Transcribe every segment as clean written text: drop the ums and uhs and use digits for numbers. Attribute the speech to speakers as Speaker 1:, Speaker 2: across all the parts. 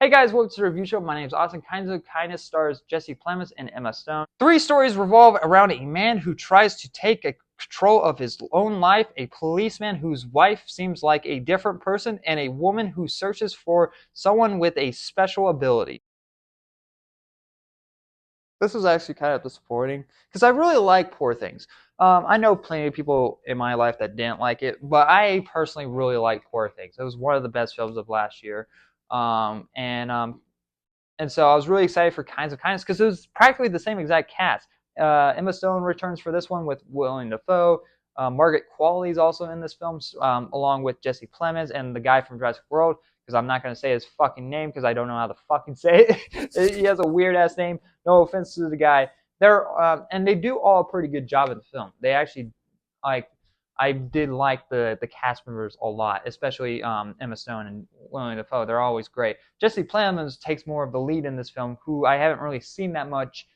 Speaker 1: Hey guys, welcome to the review show. My name is Austin. Kinds of Kindness stars Jesse Plemons and Emma Stone. Three stories revolve around a man who tries to take control of his own life, a policeman whose wife seems like a different person, and a woman who searches for someone with a special ability. This was actually kind of disappointing because I really like Poor Things. I know plenty of people in my life that didn't like it, but I personally really like Poor Things. It was one of the best films of last year. Um, and um, and so I was really excited for Kinds of Kindness because it was practically the same exact cast. Emma Stone returns for this one with Willem Dafoe. Margaret Qualley is also in this film, along with Jesse Plemons and the guy from Jurassic World. Because I'm not going to say his fucking name because I don't know how to fucking say it. He has a weird ass name. No offense to the guy. And they do all a pretty good job in the film. They actually like I did like the cast members a lot, especially Emma Stone and Willem Dafoe. They're always great. Jesse Plemons takes more of the lead in this film, who I haven't really seen that much,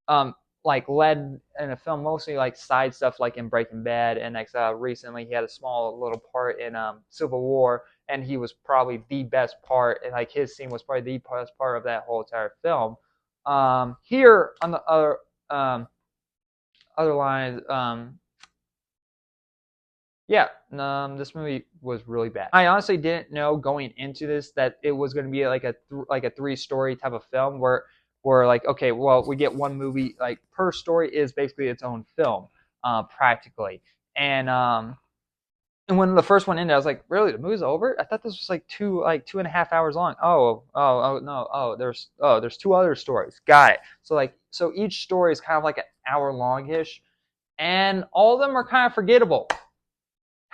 Speaker 1: um, like led in a film, mostly like side stuff, like in Breaking Bad, and recently he had a small little part in Civil War, and he was probably the best part, and like his scene was probably the best part of that whole entire film. Here on the other lines, yeah, this movie was really bad. I honestly didn't know going into this that it was going to be like a three-story type of film where like, okay, well, we get one movie, like per story is basically its own film, practically. And when the first one ended, I was like, really, the movie's over? I thought this was like 2.5 hours long. Oh no, there's two other stories. Got it. So each story is kind of like an hour long-ish, and all of them are kind of forgettable,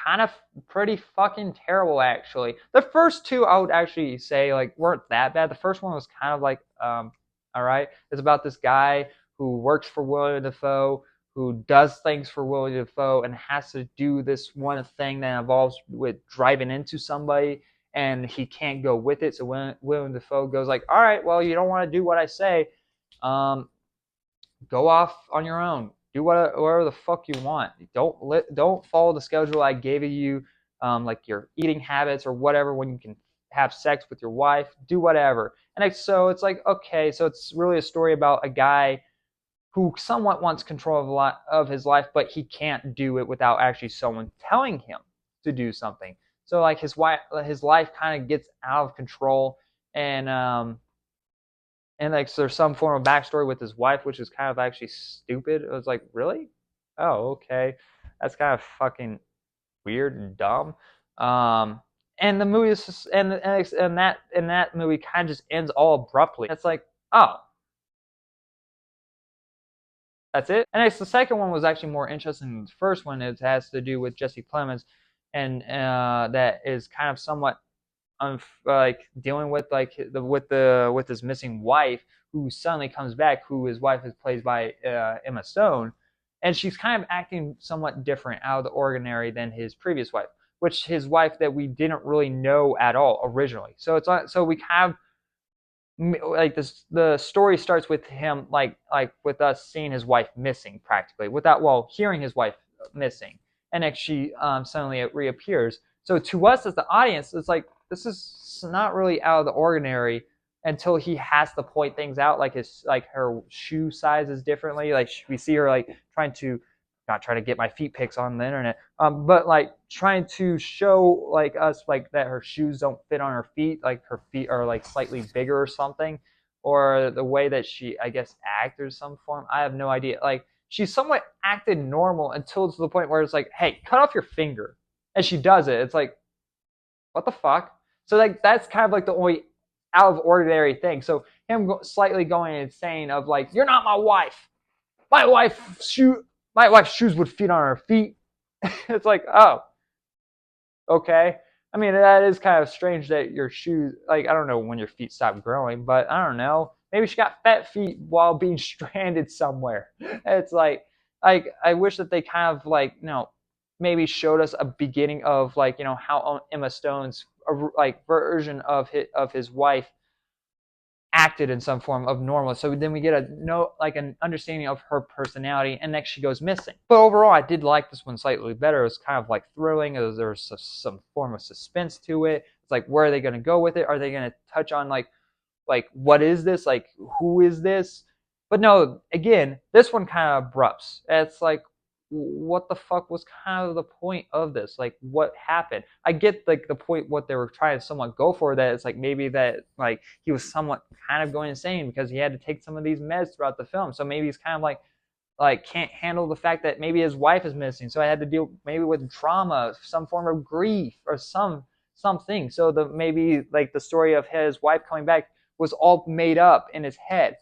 Speaker 1: kind of pretty fucking terrible, actually. The first two I would actually say like weren't that bad. The first one was kind of like all right. It's about this guy who works for William Dafoe, who does things for William Dafoe, and has to do this one thing that involves with driving into somebody, and he can't go with it. So when William Dafoe goes like, all right, well, you don't want to do what I say, um, go off on your own. Do whatever the fuck you want. Don't follow the schedule I gave you, like your eating habits or whatever. When you can have sex with your wife, do whatever. So it's like, okay, so it's really a story about a guy who somewhat wants control of a lot of his life, but he can't do it without actually someone telling him to do something. So like his life kind of gets out of control, and like so there's some form of backstory with his wife, which is kind of actually stupid. It was like, really? Oh, okay, that's kind of fucking weird and dumb. Um, and the movie is just, and that movie kind of just ends all abruptly. It's like, oh, that's it. And the second one was actually more interesting than the first one. It has to do with Jesse Plemons, and that is kind of somewhat like dealing with like with his missing wife, who suddenly comes back, who his wife is played by Emma Stone, and she's kind of acting somewhat different, out of the ordinary than his previous wife, which his wife that we didn't really know at all originally. So so we have like this, the story starts with him like with us seeing his wife missing, practically without, well, hearing his wife missing, and then she suddenly it reappears. So to us as the audience, it's like, this is not really out of the ordinary until he has to point things out, like his, like her shoe size is differently, like we see her like trying to, not trying to get my feet pics on the internet, but like trying to show like us like that her shoes don't fit on her feet, like her feet are like slightly bigger or something, or the way that she, I guess, act or some form. I have no idea. Like she's somewhat acted normal until to the point where it's like, hey, cut off your finger, and she does it. It's like, what the fuck? So like that's kind of like the only out of ordinary thing. So him slightly going insane of like, you're not my wife. My wife shoe my wife's shoes would fit on her feet. It's like, oh, okay. I mean, that is kind of strange that your shoes, like, I don't know when your feet stop growing, but I don't know. Maybe she got fat feet while being stranded somewhere. It's like I wish that they kind of like, maybe showed us a beginning of like, how Emma Stone's like version of his wife acted in some form of normal. So then we get an understanding of her personality, and next she goes missing. But overall, I did like this one slightly better. It was kind of like thrilling. There was some form of suspense to it. It's like, where are they going to go with it? Are they going to touch on like like what is this? Like who is this? But no, again, this one kind of abrupts. It's like what the fuck was kind of the point of this? Like what happened? I get like the point what they were trying to somewhat go for, that it's like maybe that like he was somewhat kind of going insane because he had to take some of these meds throughout the film. So maybe he's kind of like can't handle the fact that maybe his wife is missing. So I had to deal maybe with trauma, some form of grief or something. So the maybe like the story of his wife coming back was all made up in his head.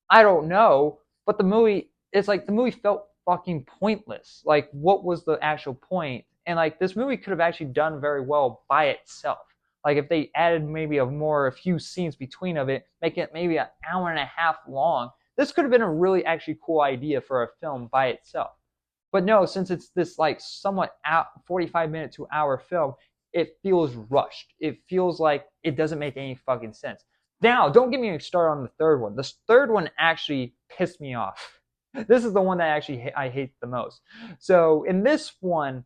Speaker 1: I don't know, but the movie, it's like the movie felt fucking pointless. Like, what was the actual point? And like, this movie could have actually done very well by itself. Like, if they added maybe a few scenes between of it, make it maybe an hour and a half long, this could have been a really actually cool idea for a film by itself. But no, since it's this like somewhat 45-minute to hour film, it feels rushed. It feels like it doesn't make any fucking sense. Now, don't get me started on the third one. The third one actually pissed me off. This is the one that actually I hate the most. So in this one,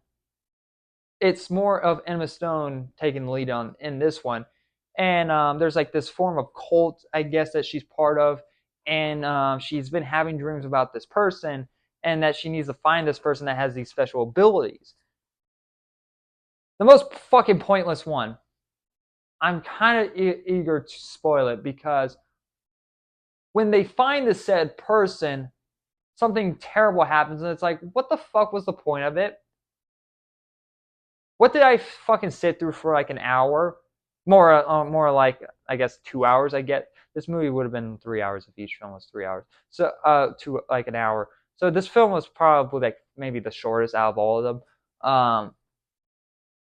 Speaker 1: it's more of Emma Stone taking the lead on in this one, and there's like this form of cult, I guess, that she's part of, and she's been having dreams about this person, and that she needs to find this person that has these special abilities. The most fucking pointless one. I'm kind of eager to spoil it because when they find the said person, something terrible happens, and it's like, what the fuck was the point of it? What did I fucking sit through for like an hour? More like I guess 2 hours. I get this movie would have been 3 hours if each film was 3 hours. So to like an hour. So this film was probably like maybe the shortest out of all of them.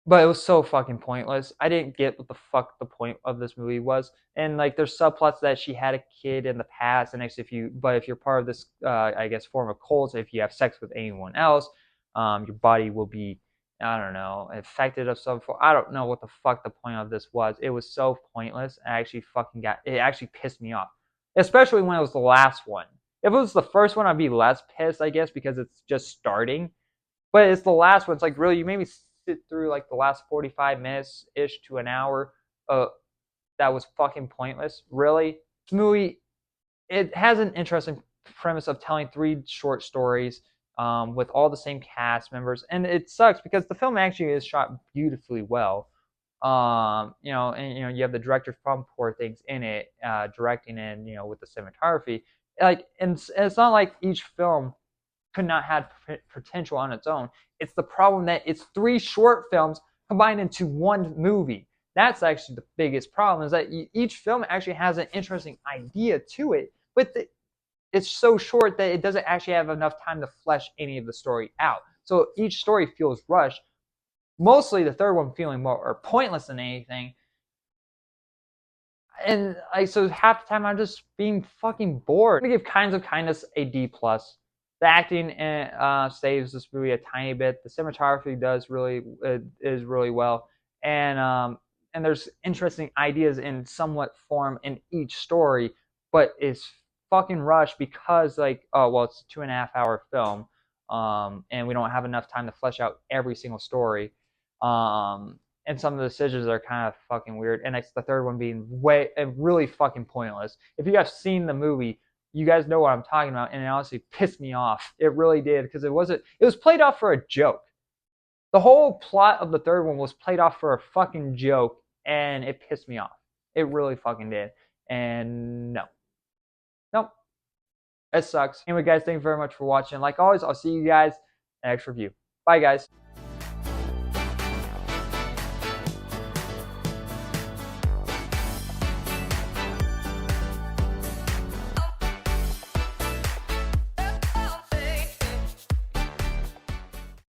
Speaker 1: But it was so fucking pointless. I didn't get what the fuck the point of this movie was. And like there's subplots that she had a kid in the past, and if you're part of this I guess form of cult, if you have sex with anyone else, your body will be, I don't know, affected of some form. I don't know what the fuck the point of this was. It was so pointless. It actually pissed me off. Especially when it was the last one. If it was the first one, I'd be less pissed, I guess, because it's just starting. But it's the last one. It's like, really, you made me sit through like the last 45 minutes ish to an hour. That was fucking pointless. Really, this movie, it has an interesting premise of telling three short stories with all the same cast members, and it sucks because the film actually is shot beautifully well. And you have the director from Poor Things in it, directing, and with the cinematography. Like, and it's not like each film could not have potential on its own. It's the problem that it's three short films combined into one movie. That's actually the biggest problem, is that each film actually has an interesting idea to it, but it's so short that it doesn't actually have enough time to flesh any of the story out. So each story feels rushed. Mostly the third one feeling more pointless than anything. And so half the time I'm just being fucking bored. I'm gonna give Kinds of Kindness a D+. The acting saves this movie a tiny bit. The cinematography is really well, and there's interesting ideas in somewhat form in each story, but it's fucking rushed because like, oh well, it's a 2.5 hour film, and we don't have enough time to flesh out every single story. And some of the decisions are kind of fucking weird. And it's the third one being really fucking pointless. If you have seen the movie, you guys know what I'm talking about, and it honestly pissed me off. It really did, because it was played off for a joke. The whole plot of the third one was played off for a fucking joke, and it pissed me off. It really fucking did. And no, it sucks. Anyway, guys, thank you very much for watching. Like always, I'll see you guys next review. Bye, guys.